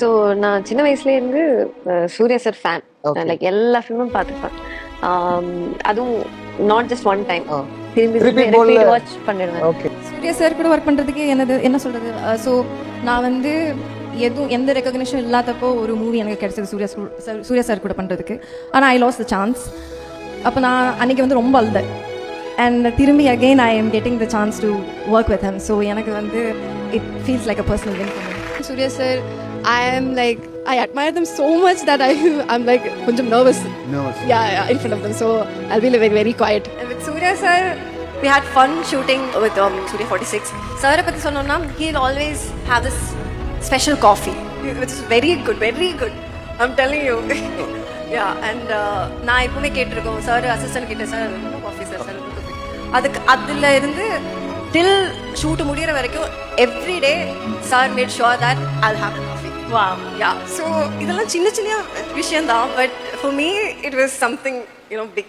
So நான் சின்ன வயசுலேருந்து Suriya sir fan. Okay. Like எல்லா ஃபிலிமும் பார்த்துப்பேன். அதுவும் நாட் ஜஸ்ட் ஒன் டைம், திரும்பி Repeat திரும்பி போல- வாட்ச் பண்ணிடுவேன். ஓகே. சூர்யா சார் கூட ஒர்க் பண்ணுறதுக்கு என்ன சொல்கிறது. ஸோ நான் வந்து எந்த ரெக்கக்னிஷன் இல்லாதப்போ ஒரு மூவி எனக்கு கிடைச்சது சூர்யா சார் கூட பண்ணுறதுக்கு. ஆனால் ஐ லாஸ் த சான்ஸ். அப்போ நான் அன்றைக்கி வந்து ரொம்ப அழுதேன். அண்ட் திரும்பி again I am getting the chance to work with hmm. So எனக்கு வந்து it feels like a personal win for me. Surya sir, I admire them so much that I'm like கொஞ்சம் nervous. Yeah, in front of them. So I'll be like very quiet. And with Surya sir, we had fun shooting with Surya 46. Sir பத்தி சொன்னோம்னா he'll always have this special coffee, which is very good, very good. I'm telling you. Yeah, and நான் எப்பவுமே கேட்டிருக்கோம் sir assistant கிட்ட, sir coffee sir அதுக்கு அதில் இருந்து till shoot முடிகிற வரைக்கும் every day sir mat sure that I'll have a coffee. Wow. Yeah. So இதெல்லாம் சின்ன சின்ன விஷயம் தான், but for me it was something, big.